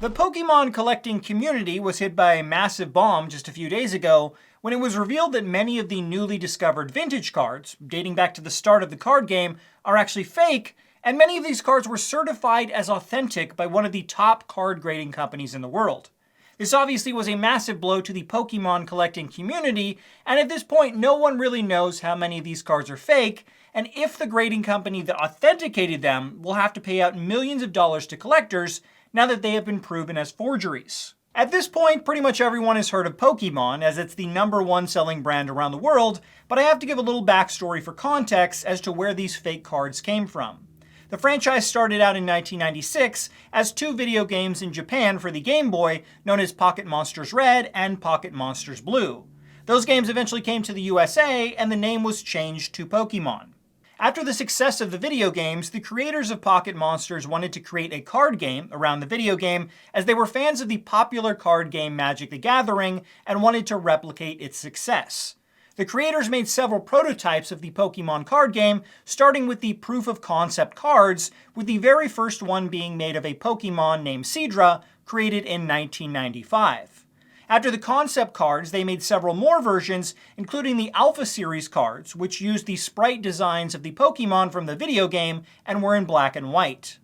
The Pokemon collecting community was hit by a massive bomb just a few days ago when it was revealed that many of the newly discovered vintage cards, dating back to the start of the card game, are actually fake, and many of these cards were certified as authentic by one of the top card grading companies in the world. This obviously was a massive blow to the Pokemon collecting community, and at this point no one really knows how many of these cards are fake, and if the grading company that authenticated them will have to pay out millions of dollars to collectors now that they have been proven as forgeries. At this point, pretty much everyone has heard of Pokémon, as it's the #1 selling brand around the world, but I have to give a little backstory for context as to where these fake cards came from. The franchise started out in 1996 as 2 video games in Japan for the Game Boy, known as Pocket Monsters Red and Pocket Monsters Blue. Those games eventually came to the USA, and the name was changed to Pokémon. After the success of the video games, the creators of Pocket Monsters wanted to create a card game around the video game, as they were fans of the popular card game Magic the Gathering and wanted to replicate its success. The creators made several prototypes of the Pokemon card game, starting with the proof of concept cards, with the very first one being made of a Pokemon named Seadra, created in 1995. After the concept cards, they made several more versions, including the Alpha Series cards, which used the sprite designs of the Pokemon from the video game and were in black and white.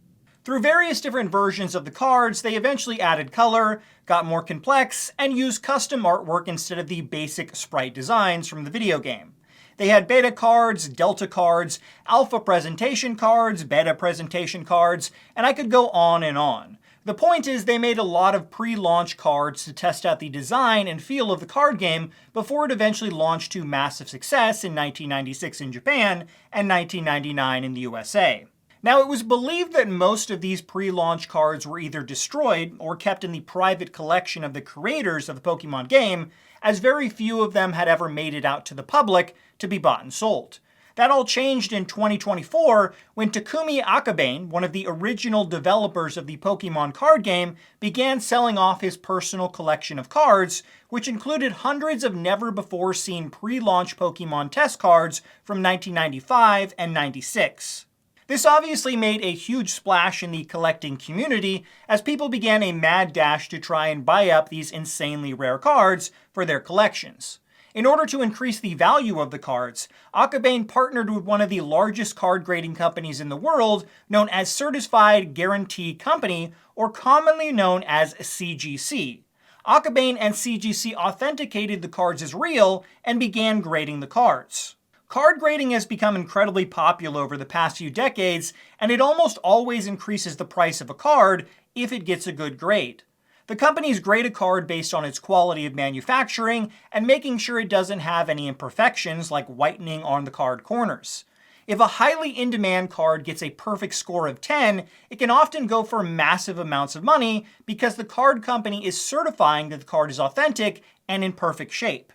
Through various different versions of the cards, they eventually added color, got more complex, and used custom artwork instead of the basic sprite designs from the video game. They had beta cards, delta cards, alpha presentation cards, beta presentation cards, and I could go on and on. The point is, they made a lot of pre-launch cards to test out the design and feel of the card game before it eventually launched to massive success in 1996 in Japan and 1999 in the USA. Now, it was believed that most of these pre-launch cards were either destroyed or kept in the private collection of the creators of the Pokemon game, as very few of them had ever made it out to the public to be bought and sold. That all changed in 2024 when Takumi Akabane, one of the original developers of the Pokemon card game, began selling off his personal collection of cards, which included hundreds of never-before-seen pre-launch Pokemon test cards from 1995 and 96. This obviously made a huge splash in the collecting community, as people began a mad dash to try and buy up these insanely rare cards for their collections. In order to increase the value of the cards, Akabane partnered with one of the largest card grading companies in the world, known as Certified Guarantee Company, or commonly known as CGC. Akabane and CGC authenticated the cards as real and began grading the cards. Card grading has become incredibly popular over the past few decades, and it almost always increases the price of a card if it gets a good grade. The companies grade a card based on its quality of manufacturing and making sure it doesn't have any imperfections like whitening on the card corners. If a highly in-demand card gets a perfect score of 10, it can often go for massive amounts of money because the card company is certifying that the card is authentic and in perfect shape.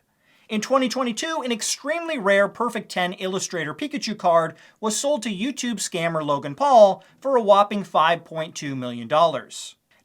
In 2022, an extremely rare Perfect 10 Illustrator Pikachu card was sold to YouTube scammer Logan Paul for a whopping $5.2 million.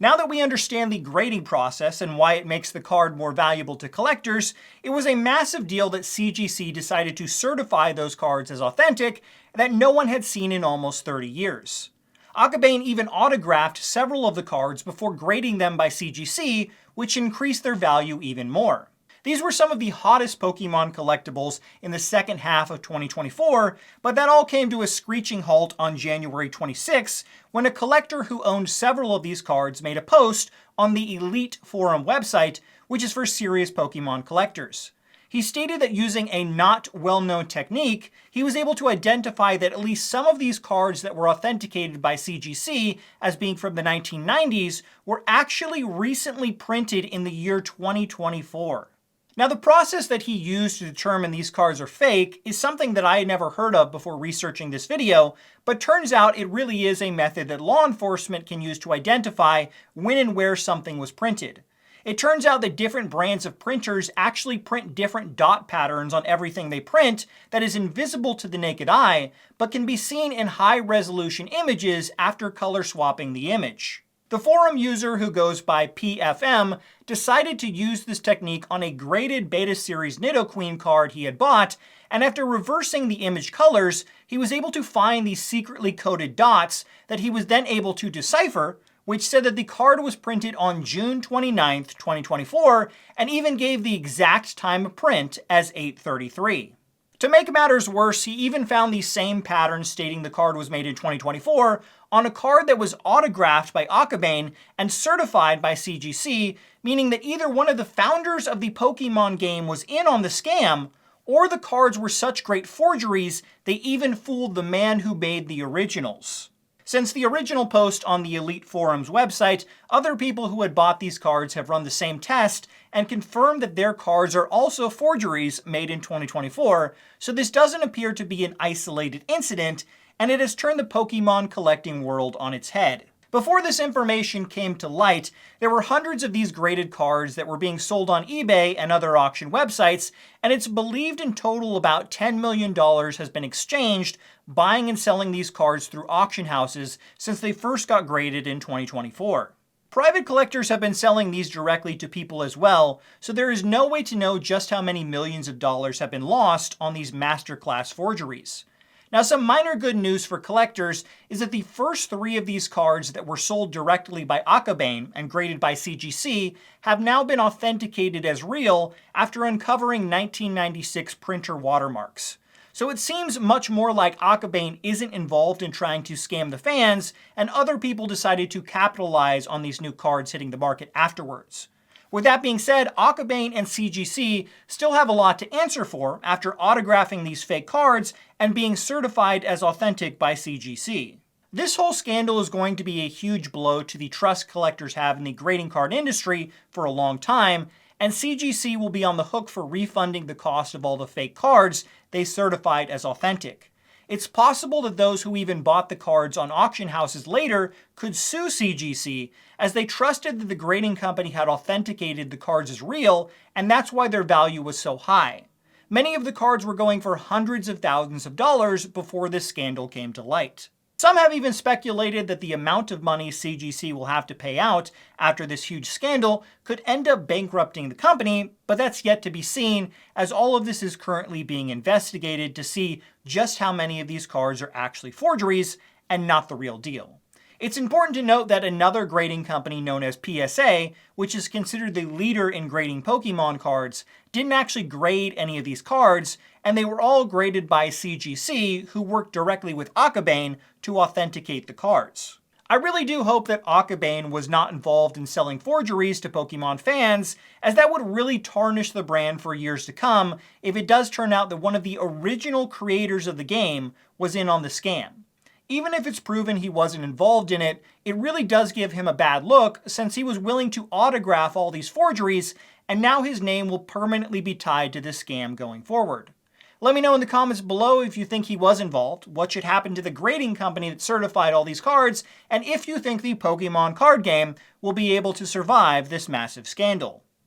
Now that we understand the grading process and why it makes the card more valuable to collectors, it was a massive deal that CGC decided to certify those cards as authentic that no one had seen in almost 30 years. Akabane even autographed several of the cards before grading them by CGC, which increased their value even more. These were some of the hottest Pokemon collectibles in the second half of 2024, but that all came to a screeching halt on January 26, when a collector who owned several of these cards made a post on the Elite Forum website, which is for serious Pokemon collectors. He stated that using a not well-known technique, he was able to identify that at least some of these cards that were authenticated by CGC as being from the 1990s were actually recently printed in the year 2024. Now, the process that he used to determine these cards are fake is something that I had never heard of before researching this video, but turns out it really is a method that law enforcement can use to identify when and where something was printed. It turns out that different brands of printers actually print different dot patterns on everything they print that is invisible to the naked eye, but can be seen in high-resolution images after color swapping the image. The forum user, who goes by PFM, decided to use this technique on a graded Beta Series Nidoqueen card he had bought, and after reversing the image colors, he was able to find these secretly coded dots that he was then able to decipher, which said that the card was printed on June 29th, 2024, and even gave the exact time of print as 8:33. To make matters worse, he even found the same pattern stating the card was made in 2024 on a card that was autographed by Akabane and certified by CGC, meaning that either one of the founders of the Pokémon game was in on the scam, or the cards were such great forgeries they even fooled the man who made the originals. Since the original post on the Elite Forum's website, other people who had bought these cards have run the same test and confirmed that their cards are also forgeries made in 2024, so this doesn't appear to be an isolated incident, and it has turned the Pokemon collecting world on its head. Before this information came to light, there were hundreds of these graded cards that were being sold on eBay and other auction websites, and it's believed in total about $10 million has been exchanged buying and selling these cards through auction houses since they first got graded in 2024. Private collectors have been selling these directly to people as well, so there is no way to know just how many millions of dollars have been lost on these masterclass forgeries. Now, some minor good news for collectors is that the first 3 of these cards that were sold directly by Akabane and graded by CGC have now been authenticated as real after uncovering 1996 printer watermarks. So it seems much more like Akabane isn't involved in trying to scam the fans, and other people decided to capitalize on these new cards hitting the market afterwards. With that being said, Akabane and CGC still have a lot to answer for after autographing these fake cards and being certified as authentic by CGC. This whole scandal is going to be a huge blow to the trust collectors have in the grading card industry for a long time, and CGC will be on the hook for refunding the cost of all the fake cards they certified as authentic. It's possible that those who even bought the cards on auction houses later could sue CGC, as they trusted that the grading company had authenticated the cards as real, and that's why their value was so high. Many of the cards were going for hundreds of thousands of dollars before this scandal came to light. Some have even speculated that the amount of money CGC will have to pay out after this huge scandal could end up bankrupting the company, but that's yet to be seen, as all of this is currently being investigated to see just how many of these cards are actually forgeries and not the real deal. It's important to note that another grading company known as PSA, which is considered the leader in grading Pokemon cards, didn't actually grade any of these cards, and they were all graded by CGC, who worked directly with Akabane to authenticate the cards. I really do hope that Akabane was not involved in selling forgeries to Pokemon fans, as that would really tarnish the brand for years to come if it does turn out that one of the original creators of the game was in on the scam. Even if it's proven he wasn't involved in it, it really does give him a bad look since he was willing to autograph all these forgeries, and now his name will permanently be tied to this scam going forward. Let me know in the comments below if you think he was involved, what should happen to the grading company that certified all these cards, and if you think the Pokemon card game will be able to survive this massive scandal.